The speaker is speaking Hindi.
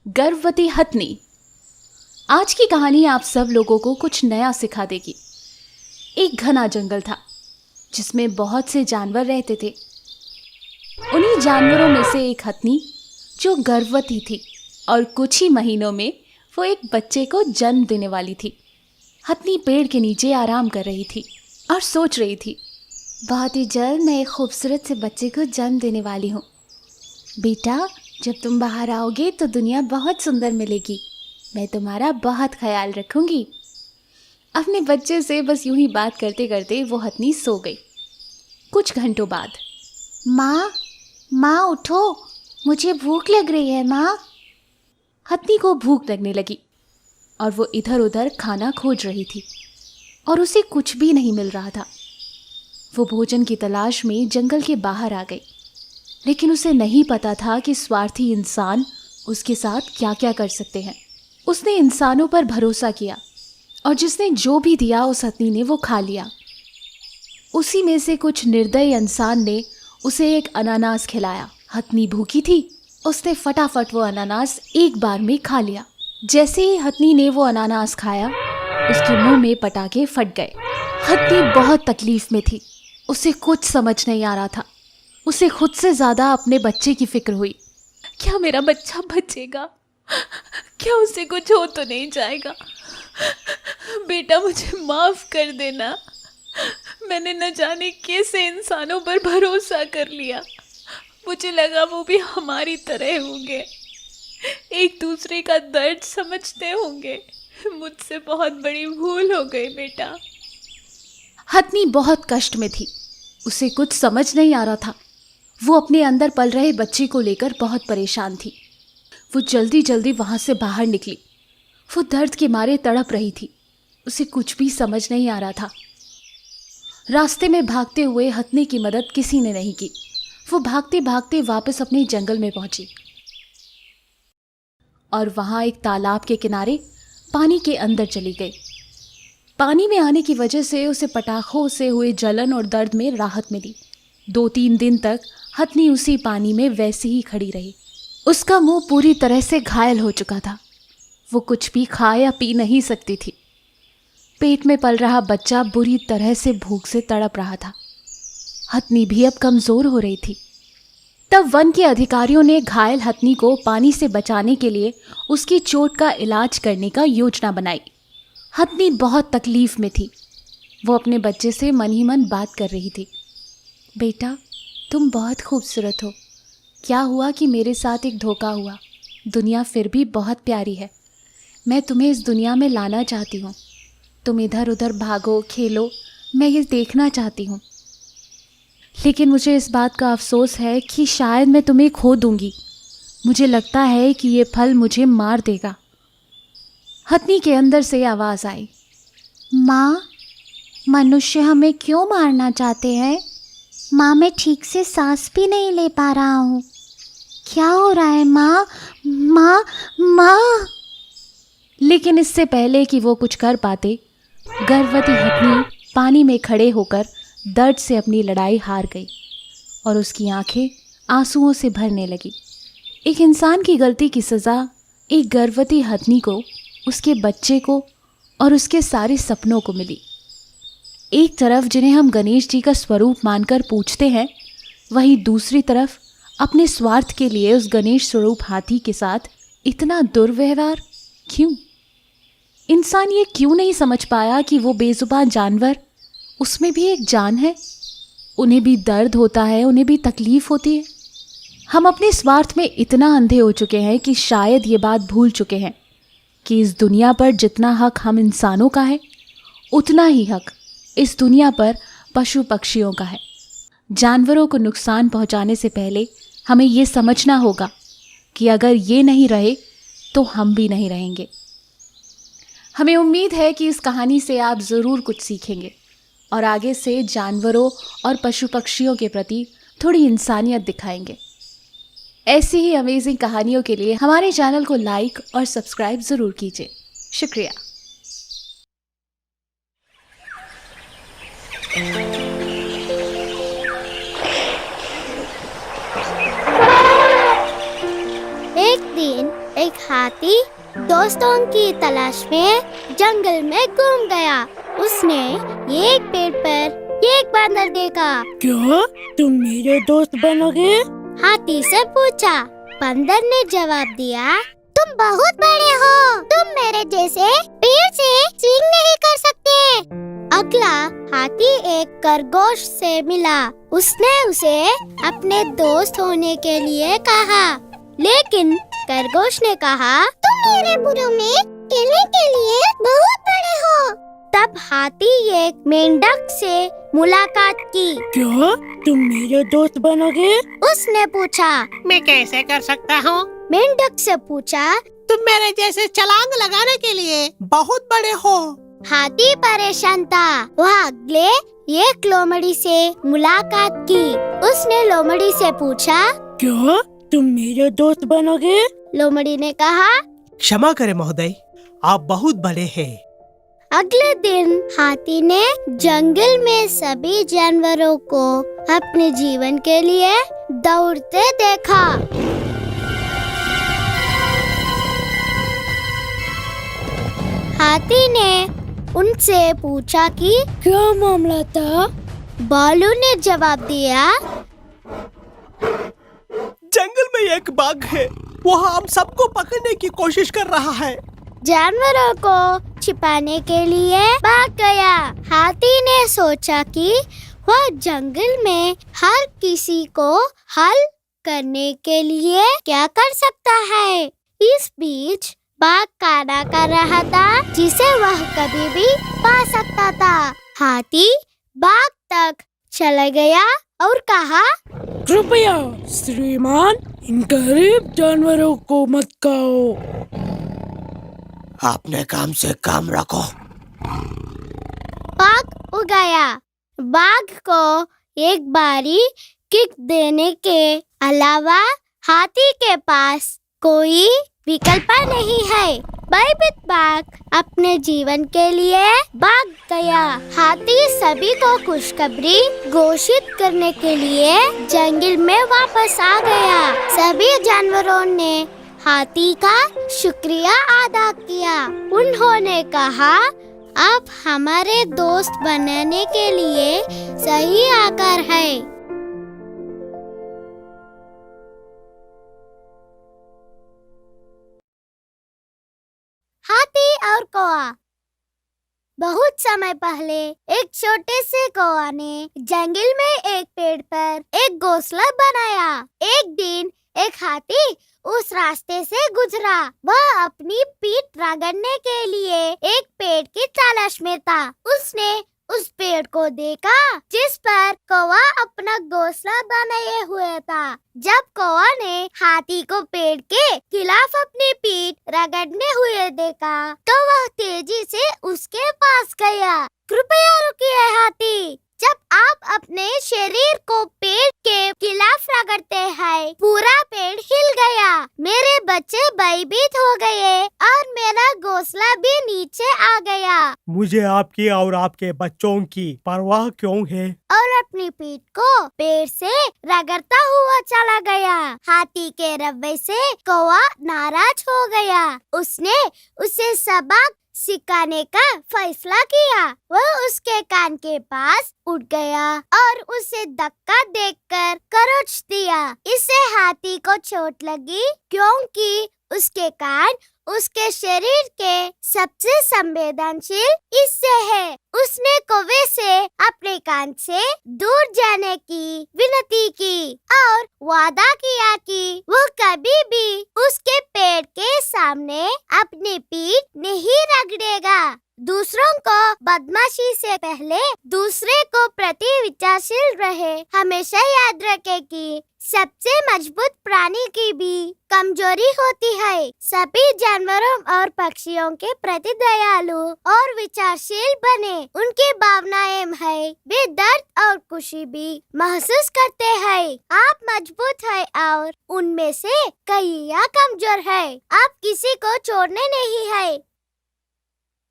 गर्भवती हथनी। आज की कहानी आप सब लोगों को कुछ नया सिखा देगी। एक घना जंगल था जिसमें बहुत से जानवर रहते थे। उन्हीं जानवरों में से एक हथनी जो गर्भवती थी और कुछ ही महीनों में वो एक बच्चे को जन्म देने वाली थी। हथनी पेड़ के नीचे आराम कर रही थी और सोच रही थी, बहुत ही जल्द मैं एक खूबसूरत से बच्चे को जन्म देने वाली हूँ। बेटा, जब तुम बाहर आओगे तो दुनिया बहुत सुंदर मिलेगी। मैं तुम्हारा बहुत ख्याल रखूंगी। अपने बच्चे से बस यूं ही बात करते करते वो हथनी सो गई। कुछ घंटों बाद, माँ उठो, मुझे भूख लग रही है माँ। हथनी को भूख लगने लगी और वो इधर उधर खाना खोज रही थी और उसे कुछ भी नहीं मिल रहा था। वो भोजन की तलाश में जंगल के बाहर आ गई, लेकिन उसे नहीं पता था कि स्वार्थी इंसान उसके साथ क्या क्या कर सकते हैं। उसने इंसानों पर भरोसा किया और जिसने जो भी दिया उस हथनी ने वो खा लिया। उसी में से कुछ निर्दयी इंसान ने उसे एक अनानास खिलाया। हथनी भूखी थी, उसने फटाफट वो अनानास एक बार में खा लिया। जैसे ही हथनी ने वो अनानास खाया, उसके मुंह में पटाखे फट गए। हथनी बहुत तकलीफ में थी, उसे कुछ समझ नहीं आ रहा था। उसे खुद से ज़्यादा अपने बच्चे की फिक्र हुई। क्या मेरा बच्चा बचेगा? क्या उसे कुछ हो तो नहीं जाएगा? बेटा, मुझे माफ़ कर देना। मैंने न जाने कैसे इंसानों पर भरोसा कर लिया। मुझे लगा वो भी हमारी तरह होंगे, एक दूसरे का दर्द समझते होंगे। मुझसे बहुत बड़ी भूल हो गई बेटा। हथनी बहुत कष्ट में थी, उसे कुछ समझ नहीं आ रहा था। वो अपने अंदर पल रहे बच्चे को लेकर बहुत परेशान थी। वो जल्दी जल्दी वहाँ से बाहर निकली। वो दर्द के मारे तड़प रही थी, उसे कुछ भी समझ नहीं आ रहा था। रास्ते में भागते हुए हथनी की मदद किसी ने नहीं की। वो भागते भागते वापस अपने जंगल में पहुंची और वहाँ एक तालाब के किनारे पानी के अंदर चली गई। पानी में आने की वजह से उसे पटाखों से हुए जलन और दर्द में राहत मिली। 2-3 दिन तक हथनी उसी पानी में वैसे ही खड़ी रही। उसका मुंह पूरी तरह से घायल हो चुका था। वो कुछ भी खा या पी नहीं सकती थी। पेट में पल रहा बच्चा बुरी तरह से भूख से तड़प रहा था। हथनी भी अब कमज़ोर हो रही थी। तब वन के अधिकारियों ने घायल हथनी को पानी से बचाने के लिए उसकी चोट का इलाज करने का योजना बनाई। हथनी बहुत तकलीफ में थी। वो अपने बच्चे से मन ही मन बात कर रही थी। बेटा, तुम बहुत खूबसूरत हो। क्या हुआ कि मेरे साथ एक धोखा हुआ। दुनिया फिर भी बहुत प्यारी है। मैं तुम्हें इस दुनिया में लाना चाहती हूँ। तुम इधर उधर भागो, खेलो, मैं ये देखना चाहती हूँ। लेकिन मुझे इस बात का अफसोस है कि शायद मैं तुम्हें खो दूंगी। मुझे लगता है कि ये फल मुझे मार देगा। हथनी के अंदर से आवाज़ आई, माँ, मनुष्य हमें क्यों मारना चाहते हैं? माँ, मैं ठीक से सांस भी नहीं ले पा रहा हूँ। क्या हो रहा है माँ? माँ, माँ। लेकिन इससे पहले कि वो कुछ कर पाते, गर्भवती हथनी पानी में खड़े होकर दर्द से अपनी लड़ाई हार गई और उसकी आंखें आंसुओं से भरने लगी। एक इंसान की गलती की सज़ा एक गर्भवती हथनी को, उसके बच्चे को और उसके सारे सपनों को मिली। एक तरफ जिन्हें हम गणेश जी का स्वरूप मानकर पूजते हैं, वहीं दूसरी तरफ अपने स्वार्थ के लिए उस गणेश स्वरूप हाथी के साथ इतना दुर्व्यवहार क्यों? इंसान ये क्यों नहीं समझ पाया कि वो बेजुबान जानवर, उसमें भी एक जान है। उन्हें भी दर्द होता है, उन्हें भी तकलीफ होती है। हम अपने स्वार्थ में इतना अंधे हो चुके हैं कि शायद ये बात भूल चुके हैं कि इस दुनिया पर जितना हक हम इंसानों का है, उतना ही हक इस दुनिया पर पशु पक्षियों का है। जानवरों को नुकसान पहुंचाने से पहले हमें ये समझना होगा कि अगर ये नहीं रहे तो हम भी नहीं रहेंगे। हमें उम्मीद है कि इस कहानी से आप ज़रूर कुछ सीखेंगे और आगे से जानवरों और पशु पक्षियों के प्रति थोड़ी इंसानियत दिखाएंगे। ऐसी ही अमेजिंग कहानियों के लिए हमारे चैनल को लाइक और सब्सक्राइब ज़रूर कीजिए। शुक्रिया। एक दिन एक हाथी दोस्तों की तलाश में जंगल में घूम गया। उसने एक पेड़ पर एक बंदर देखा। क्या तुम मेरे दोस्त बनोगे? हाथी से पूछा। बंदर ने जवाब दिया, तुम बहुत बड़े हो, तुम मेरे जैसे पेड़ से सींग नहीं कर सकते। अगला हाथी एक खरगोश से मिला। उसने उसे अपने दोस्त होने के लिए कहा, लेकिन खरगोश ने कहा, तुम मेरे बुरों में खेलने के लिए बहुत बड़े हो। तब हाथी एक मेंढक से मुलाकात की। क्या तुम मेरे दोस्त बनोगे? उसने पूछा। मैं कैसे कर सकता हूँ? मेंढक से पूछा। तुम मेरे जैसे छलांग लगाने के लिए बहुत बड़े हो। हाथी परेशान था। वह अगले एक लोमड़ी से मुलाकात की। उसने लोमड़ी से पूछा, क्या तुम मेरे दोस्त बनोगे? लोमड़ी ने कहा, क्षमा करें महोदय, आप बहुत बड़े हैं। अगले दिन हाथी ने जंगल में सभी जानवरों को अपने जीवन के लिए दौड़ते देखा। हाथी ने उनसे पूछा कि क्या मामला था? भालू ने जवाब दिया, जंगल में एक बाघ है, वह हम सबको पकड़ने की कोशिश कर रहा है। जानवरों को छिपाने के लिए भाग गया। हाथी ने सोचा कि वह जंगल में हर किसी को हल करने के लिए क्या कर सकता है। इस बीच बाघ काना कर रहा था, जिसे वह कभी भी पा सकता था। हाथी बाघ तक चला गया और कहा, कृपया श्रीमान, इन गरीब जानवरों को मत खाओ। अपने काम से काम रखो। बाघ उड़ गया। बाघ को एक बारी किक देने के अलावा हाथी के पास कोई विकल्प नहीं है। भयभीत बाघ अपने जीवन के लिए भाग गया। हाथी सभी को खुशखबरी घोषित करने के लिए जंगल में वापस आ गया। सभी जानवरों ने हाथी का शुक्रिया अदा किया। उन्होंने कहा, आप हमारे दोस्त बनने के लिए सही आकार है। हाथी और कौवा। बहुत समय पहले एक छोटे से कौवा ने जंगल में एक पेड़ पर एक घोंसला बनाया। एक दिन एक हाथी उस रास्ते से गुजरा। वह अपनी पीठ रगड़ने के लिए एक पेड़ की तलाश में था। उसने उस पेड़ को देखा जिस पर कौवा अपना घोंसला बनाए हुए था। जब कौवा ने हाथी को पेड़ के खिलाफ अपनी पीठ रगड़ने हुए देखा तो वह तेजी से उसके पास गया। कृपया रुकिए हाथी, जब आप अपने शरीर को पेड़ के खिलाफ रगड़ते हैं, पूरा पेड़ हिल गया। मेरे बच्चे भयभीत हो गए और मेरा घोंसला भी नीचे आ गया। मुझे आपकी और आपके बच्चों की परवाह क्यों है? और अपनी पीठ को पेड़ से रगड़ता हुआ चला गया। हाथी के रवैये से कौवा नाराज हो गया। उसने उसे सबक सिखाने का फैसला किया। वह उसके कान के पास उठ गया और उसे धक्का देकर खरोच दिया। इससे हाथी को चोट लगी क्योंकि उसके कान उसके शरीर के सबसे संवेदनशील हिस्से है। उसने कौवे से अपने कान से दूर जाने की विनती की और वादा किया कि वह कभी भी उसके पेड़ के सामने अपनी पीठ नहीं रगड़ेगा। दूसरों को बदमाशी से पहले दूसरे को प्रति विचारशील रहे। हमेशा याद रखे कि सबसे मजबूत प्राणी की भी कमजोरी होती है। सभी जानवरों और पक्षियों के प्रति दयालु और विचारशील बने। उनकी भावनाएं हैं, वे दर्द और खुशी भी महसूस करते हैं। आप मजबूत हैं और उनमें से कई या कमजोर है। आप किसी को छोड़ने नहीं है।